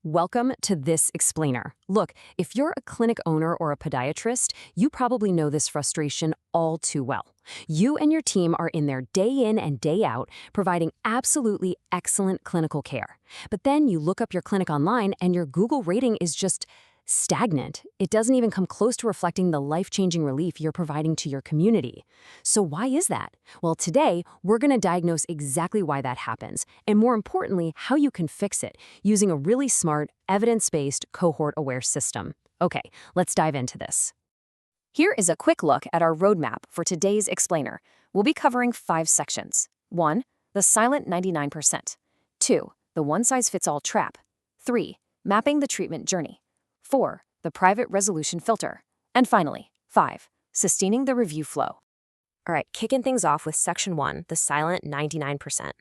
Welcome to this explainer. Look, if you're a clinic owner or a podiatrist, you probably know this frustration all too well. You and your team are in there day in and day out, providing absolutely excellent clinical care. But then you look up your clinic online and your Google rating is just stagnant. It doesn't even come close to reflecting the life-changing relief you're providing to your community. So why is that? Well, today, we're going to diagnose exactly why that happens, and more importantly, how you can fix it using a really smart, evidence-based, cohort-aware system. Okay, let's dive into this. Here is a quick look at our roadmap for today's explainer. We'll be covering 5 sections. 1. The silent 99%. 2. The one-size-fits-all trap. 3. Mapping the treatment journey. 4. The private resolution filter. And finally, 5. Sustaining the review flow. All right, kicking things off with Section 1, the silent 99%.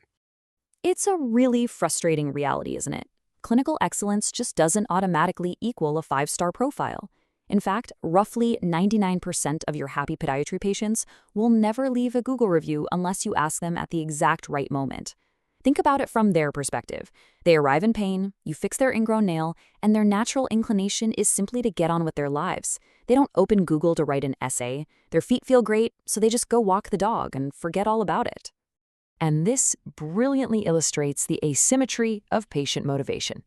It's a really frustrating reality, isn't it? Clinical excellence just doesn't automatically equal a 5-star profile. In fact, roughly 99% of your happy podiatry patients will never leave a Google review unless you ask them at the exact right moment. Think about it from their perspective. They arrive in pain, you fix their ingrown nail, and their natural inclination is simply to get on with their lives. They don't open Google to write an essay. Their feet feel great, so they just go walk the dog and forget all about it. And this brilliantly illustrates the asymmetry of patient motivation.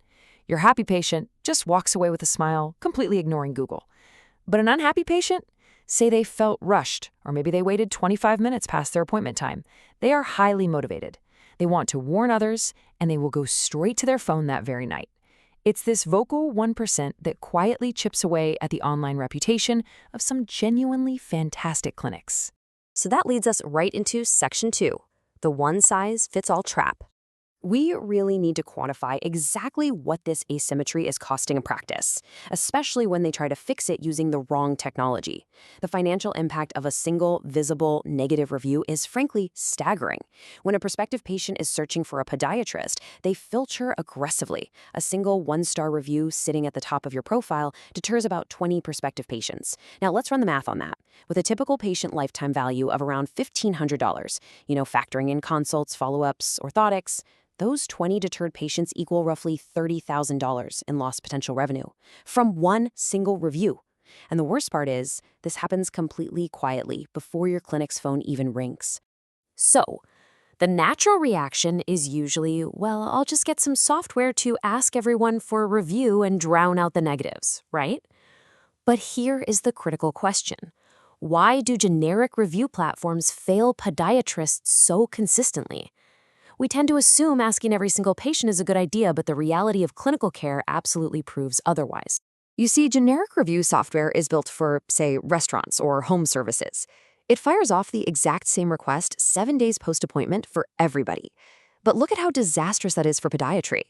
Your happy patient just walks away with a smile, completely ignoring Google. But an unhappy patient? Say they felt rushed, or maybe they waited 25 minutes past their appointment time. They are highly motivated. They want to warn others, and they will go straight to their phone that very night. It's this vocal 1% that quietly chips away at the online reputation of some genuinely fantastic clinics. So that leads us right into Section 2, the one-size-fits-all trap. We really need to quantify exactly what this asymmetry is costing in practice, especially when they try to fix it using the wrong technology. The financial impact of a single, visible, negative review is frankly staggering. When a prospective patient is searching for a podiatrist, they filter aggressively. A single 1-star review sitting at the top of your profile deters about 20 prospective patients. Now let's run the math on that. With a typical patient lifetime value of around $1,500, factoring in consults, follow-ups, orthotics, those 20 deterred patients equal roughly $30,000 in lost potential revenue from one single review. And the worst part is, this happens completely quietly before your clinic's phone even rings. So, the natural reaction is usually, well, I'll just get some software to ask everyone for a review and drown out the negatives, right? But here is the critical question. Why do generic review platforms fail podiatrists so consistently? We tend to assume asking every single patient is a good idea, but the reality of clinical care absolutely proves otherwise. You see, generic review software is built for, say, restaurants or home services. It fires off the exact same request 7 days post-appointment for everybody. But look at how disastrous that is for podiatry.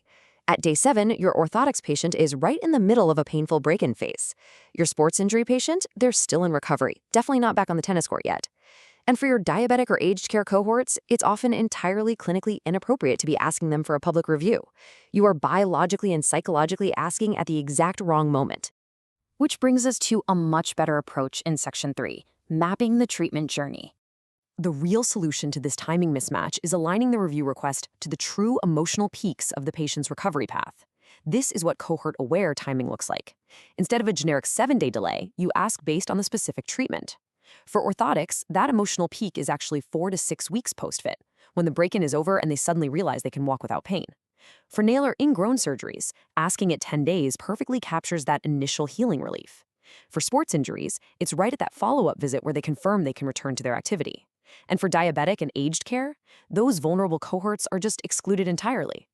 At day 7, your orthotics patient is right in the middle of a painful break-in phase. Your sports injury patient, they're still in recovery, definitely not back on the tennis court yet. And for your diabetic or aged care cohorts, it's often entirely clinically inappropriate to be asking them for a public review. You are biologically and psychologically asking at the exact wrong moment. Which brings us to a much better approach in Section 3, mapping the treatment journey. The real solution to this timing mismatch is aligning the review request to the true emotional peaks of the patient's recovery path. This is what cohort-aware timing looks like. Instead of a generic 7-day delay, you ask based on the specific treatment. For orthotics, that emotional peak is actually 4 to 6 weeks post-fit, when the break-in is over and they suddenly realize they can walk without pain. For nail or ingrown surgeries, asking at 10 days perfectly captures that initial healing relief. For sports injuries, it's right at that follow-up visit where they confirm they can return to their activity. And for diabetic and aged care, those vulnerable cohorts are just excluded entirely.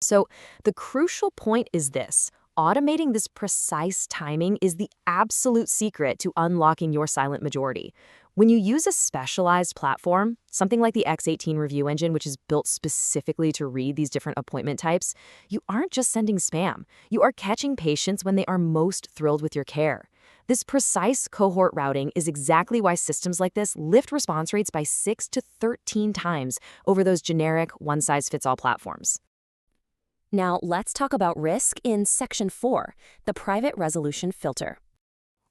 So the crucial point is this. Automating this precise timing is the absolute secret to unlocking your silent majority. When you use a specialized platform, something like the X18 Review Engine, which is built specifically to read these different appointment types, you aren't just sending spam. You are catching patients when they are most thrilled with your care. This precise cohort routing is exactly why systems like this lift response rates by 6 to 13 times over those generic one-size-fits-all platforms. Now, let's talk about risk in Section 4, the private resolution filter.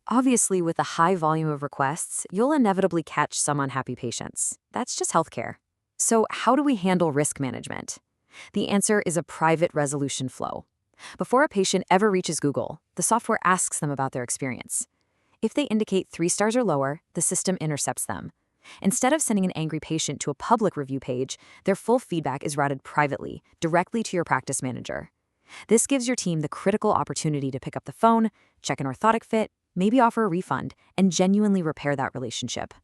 Obviously, with a high volume of requests, you'll inevitably catch some unhappy patients. That's just healthcare. So how do we handle risk management? The answer is a private resolution flow. Before a patient ever reaches Google, the software asks them about their experience. If they indicate 3 stars or lower, the system intercepts them. Instead of sending an angry patient to a public review page, their full feedback is routed privately, directly to your practice manager. This gives your team the critical opportunity to pick up the phone, check an orthotic fit, maybe offer a refund, and genuinely repair that relationship.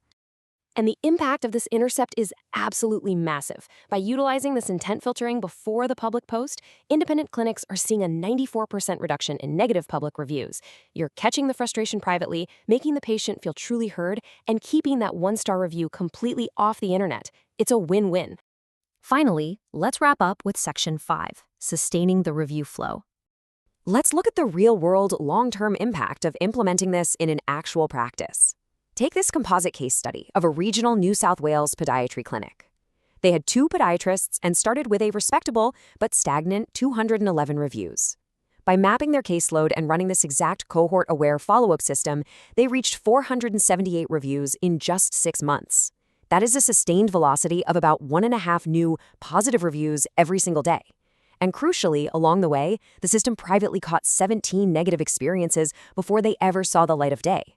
And the impact of this intercept is absolutely massive. By utilizing this intent filtering before the public post, independent clinics are seeing a 94% reduction in negative public reviews. You're catching the frustration privately, making the patient feel truly heard, and keeping that 1-star review completely off the internet. It's a win-win. Finally, let's wrap up with Section 5, sustaining the review flow. Let's look at the real-world, long-term impact of implementing this in an actual practice. Take this composite case study of a regional New South Wales podiatry clinic. They had 2 podiatrists and started with a respectable but stagnant 211 reviews. By mapping their caseload and running this exact cohort-aware follow-up system, they reached 478 reviews in just 6 months. That is a sustained velocity of about 1.5 new positive reviews every single day. And crucially, along the way, the system privately caught 17 negative experiences before they ever saw the light of day.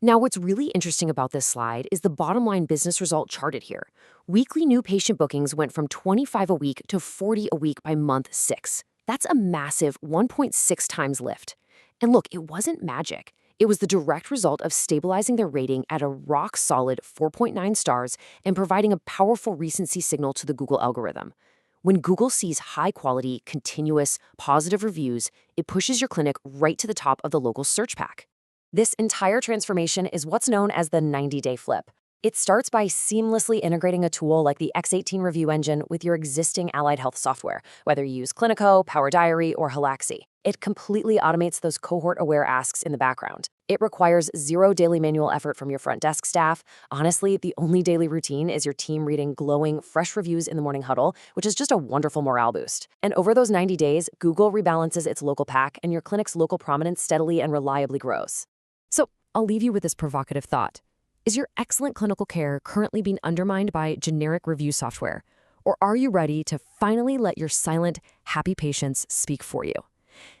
Now, what's really interesting about this slide is the bottom line business result charted here. Weekly new patient bookings went from 25 a week to 40 a week by month 6. That's a massive 1.6 times lift. And look, it wasn't magic. It was the direct result of stabilizing their rating at a rock-solid 4.9 stars and providing a powerful recency signal to the Google algorithm. When Google sees high-quality, continuous, positive reviews, it pushes your clinic right to the top of the local search pack. This entire transformation is what's known as the 90-day flip. It starts by seamlessly integrating a tool like the X18 Review Engine with your existing allied health software, whether you use Clinico, Power Diary, or Halaxy. It completely automates those cohort-aware asks in the background. It requires 0 daily manual effort from your front desk staff. Honestly, the only daily routine is your team reading glowing, fresh reviews in the morning huddle, which is just a wonderful morale boost. And over those 90 days, Google rebalances its local pack, and your clinic's local prominence steadily and reliably grows. So, I'll leave you with this provocative thought. Is your excellent clinical care currently being undermined by generic review software? Or are you ready to finally let your silent, happy patients speak for you?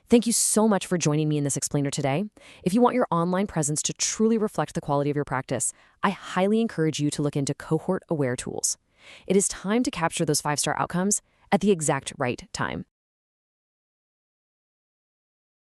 Thank you so much for joining me in this explainer today. If you want your online presence to truly reflect the quality of your practice, I highly encourage you to look into cohort-aware tools. It is time to capture those 5-star outcomes at the exact right time.